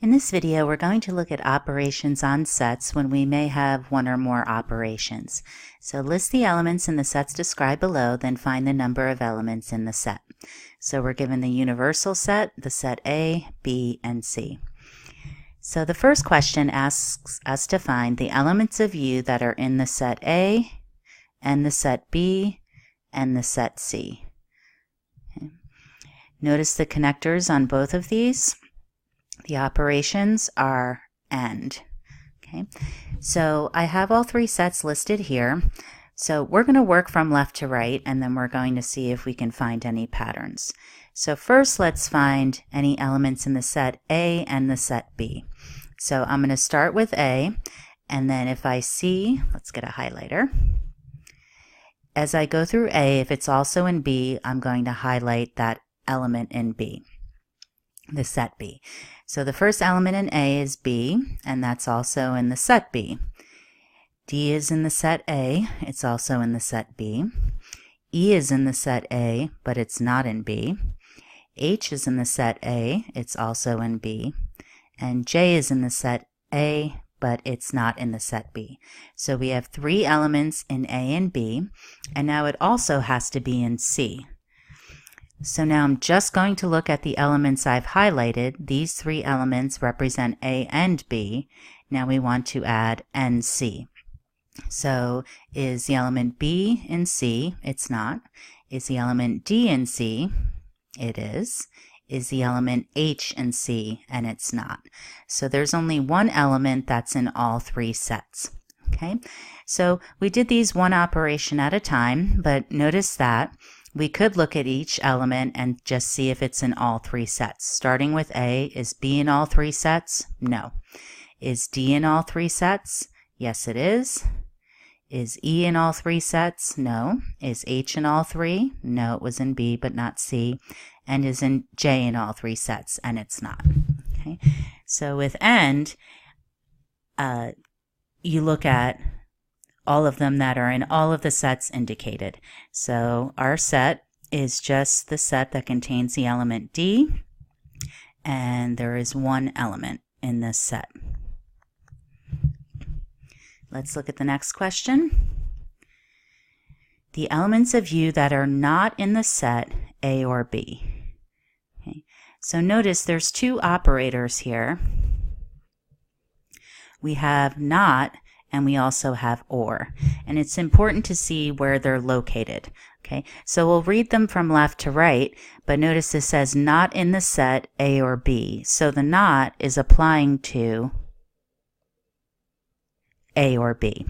In this video, we're going to look at operations on sets when we may have one or more operations. So list the elements in the sets described below, then find the number of elements in the set. So we're given the universal set, the set A, B, and C. So the first question asks us to find the elements of U that are in the set A, and the set B, and the set C. Okay. Notice the connectors on both of these. The operations are AND. Okay, so I have all three sets listed here. So we're going to work from left to right, and then we're going to see if we can find any patterns. So first, let's find any elements in the set A and the set B. So I'm going to start with A, and then if I see, let's get a highlighter. As I go through A, if it's also in B, I'm going to highlight that element in B, the set B. So the first element in A is B, and that's also in the set B. D is in the set A, it's also in the set B. E is in the set A, but it's not in B. H is in the set A, it's also in B. And J is in the set A, but it's not in the set B. So we have three elements in A and B, and now it also has to be in C. So now I'm just going to look at the elements I've highlighted. These three elements represent A and B. Now we want to add NC. So is the element B in C? It's not. Is the element D in C? It is. Is the element H in C? And it's not. So there's only one element that's in all three sets. Okay, so we did these one operation at a time, but notice that we could look at each element and just see if it's in all three sets. Starting with A, is B in all three sets? No. Is D in all three sets? Yes, it is. Is E in all three sets? No. Is H in all three? No, it was in B, but not C. And is in J in all three sets? And it's not. Okay. So with AND, you look at all of them that are in all of the sets indicated. So our set is just the set that contains the element D, and there is one element in this set. Let's look at the next question. The elements of U that are not in the set A or B. Okay. So notice there's two operators here. We have not, and we also have or. And it's important to see where they're located. Okay, so we'll read them from left to right, but notice this says not in the set A or B. So the not is applying to A or B.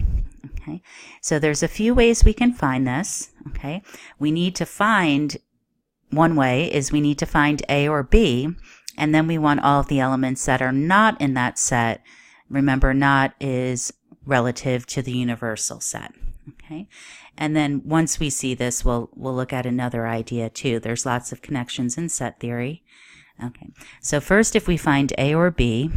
Okay, so there's a few ways we can find this. Okay, we need to find, one way is we need to find A or B, and then we want all of the elements that are not in that set. Remember, not is relative to the universal set. Okay, and then once we see this, we'll look at another idea too. There's lots of connections in set theory. Okay, so first, if we find A or B,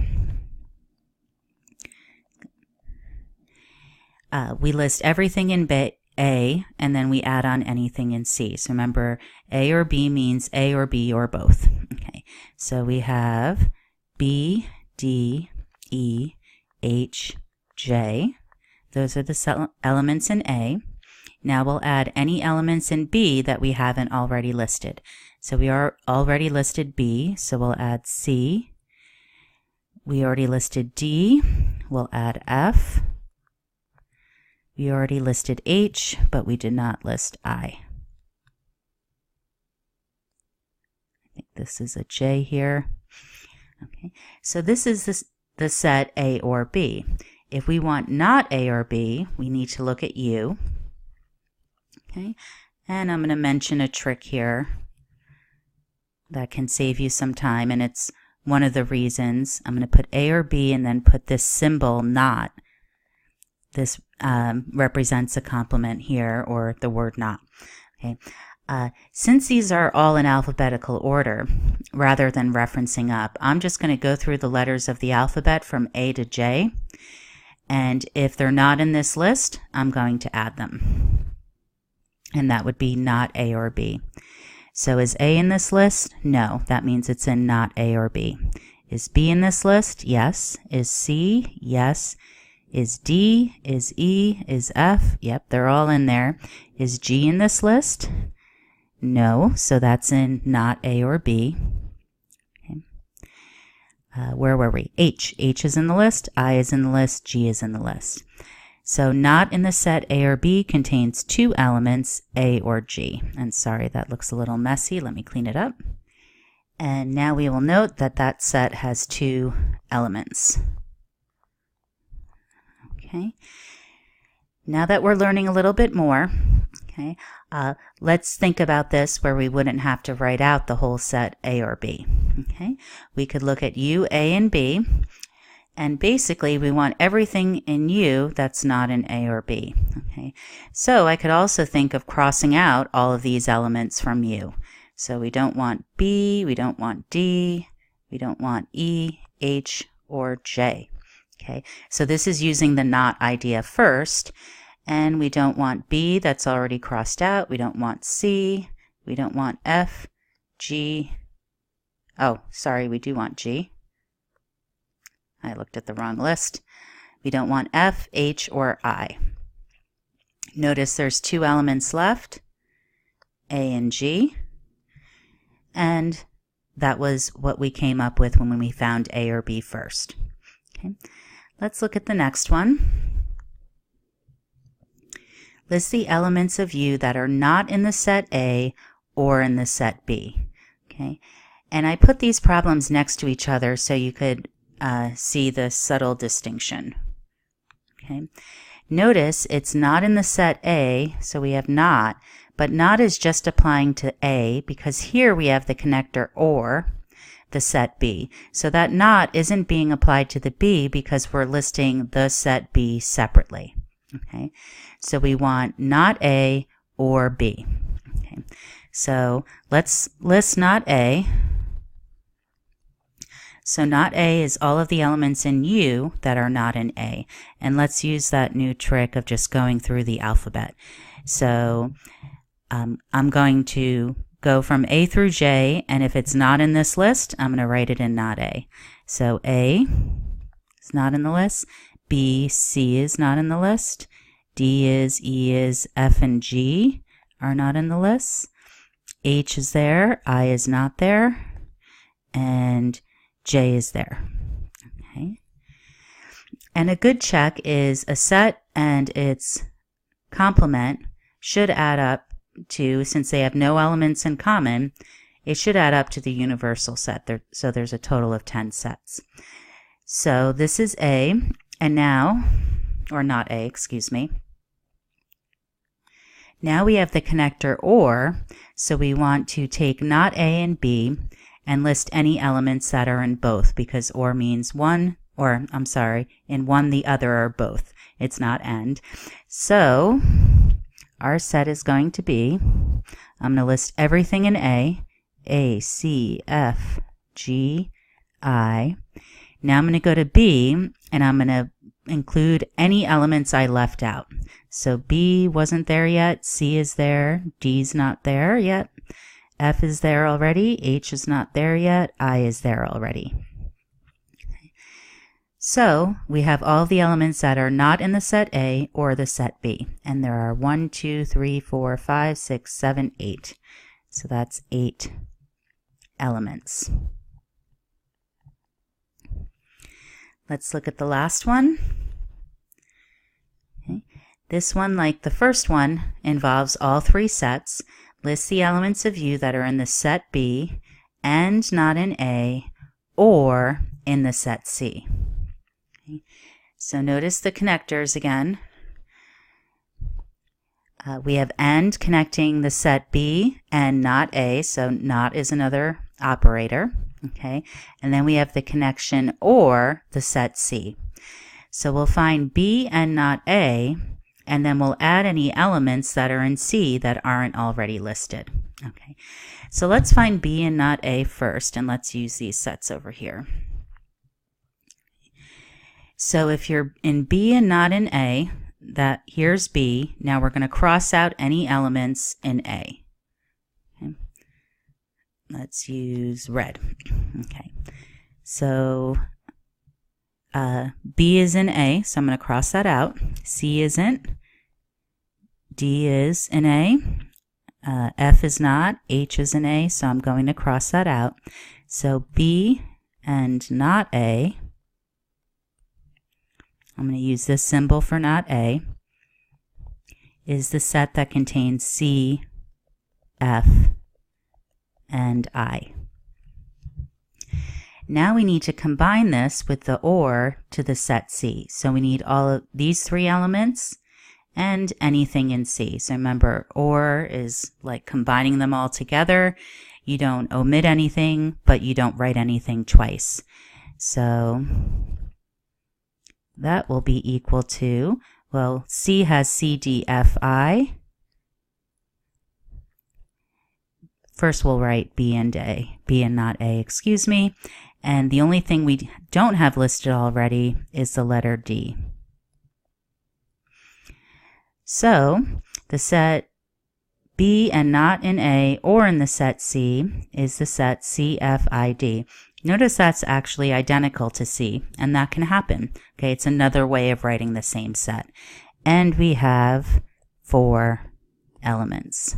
we list everything in A, and then we add on anything in C. So remember, A or B means A or B or both. Okay, so we have B, D, E, H, J. Those are the elements in A. Now we'll add any elements in B that we haven't already listed. So we are already listed B, so we'll add C. We already listed D, we'll add F. We already listed H, but we did not list I. I think this is a J here. Okay, so this is the set A or B. If we want not A or B, we need to look at U. Okay, and I'm going to mention a trick here that can save you some time, and it's one of the reasons. I'm going to put A or B and then put this symbol not. This represents a complement here, or the word not. Okay. Since these are all in alphabetical order, rather than referencing up, I'm just going to go through the letters of the alphabet from A to J. And if they're not in this list, I'm going to add them. And that would be not A or B. So is A in this list? No, that means it's in not A or B. Is B in this list? Yes. Is C? Yes. Is D? Is E? Is F? Yep, they're all in there. Is G in this list? No, so that's in not A or B. Okay. Where were we? H. H is in the list, I is in the list, G is in the list. So not in the set A or B contains two elements, A or G. And sorry, that looks a little messy. Let me clean it up. And now we will note that that set has two elements. Okay. Now that we're learning a little bit more, okay, let's think about this where we wouldn't have to write out the whole set A or B. Okay, we could look at U, A, and B, and basically we want everything in U that's not in A or B. Okay, so I could also think of crossing out all of these elements from U. So we don't want B, we don't want D, we don't want E, H, or J. Okay, so this is using the not idea first, and we don't want B, that's already crossed out. We don't want C, we don't want F, G. Oh, sorry, we do want G. I looked at the wrong list. We don't want F, H, or I. Notice there's two elements left, A and G, and that was what we came up with when we found A or B first. Okay. Let's look at the next one. List the elements of U that are not in the set A or in the set B. Okay, and I put these problems next to each other so you could see the subtle distinction. Okay, notice it's not in the set A, so we have not, but not is just applying to A because here we have the connector or the set B. So that not isn't being applied to the B because we're listing the set B separately. Okay, so we want not A or B. Okay, so let's list not A. So not A is all of the elements in U that are not in A. And let's use that new trick of just going through the alphabet. So I'm going to go from A through J, and if it's not in this list, I'm going to write it in not A. So A is not in the list, B, C is not in the list, D is, E is, F and G are not in the list, H is there, I is not there, and J is there. Okay. And a good check is a set and its complement should add up to, since they have no elements in common, it should add up to the universal set. So there's a total of 10 sets. So this is A, and now, or not A, excuse me. Now we have the connector OR, so we want to take not A and B and list any elements that are in both, because OR means one, or I'm sorry, in one the other or both. It's not and. So our set is going to be, I'm going to list everything in A, C, F, G, I. Now I'm going to go to B, and I'm going to include any elements I left out. So B wasn't there yet, C is there, D's not there yet, F is there already, H is not there yet, I is there already. So we have all the elements that are not in the set A or the set B. And there are 1, 2, 3, 4, 5, 6, 7, 8. So that's 8 elements. Let's look at the last one. Okay. This one, like the first one, involves all three sets. List the elements of U that are in the set B and not in A or in the set C. Okay. So notice the connectors again. We have AND connecting the set B and not A, so not is another operator. Okay, and then we have the connection OR the set C. So we'll find B and not A, and then we'll add any elements that are in C that aren't already listed. Okay, so let's find B and not A first, and let's use these sets over here. So if you're in B and not in A, that here's B. Now we're going to cross out any elements in A. Okay. Let's use red. Okay. So B is in A, so I'm going to cross that out. C isn't. D is in A. F is not. H is in A, so I'm going to cross that out. So B and not A, I'm going to use this symbol for not A, is the set that contains C, F, and I. Now we need to combine this with the OR to the set C. So we need all of these three elements and anything in C. So remember, OR is like combining them all together. You don't omit anything, but you don't write anything twice. So that will be equal to, well, C has C, D, F, I. First we'll write B and A, B and not A, excuse me. And the only thing we don't have listed already is the letter D. So the set B and not in A or in the set C is the set CFID. Notice that's actually identical to C, and that can happen. Okay, it's another way of writing the same set. And we have 4 elements.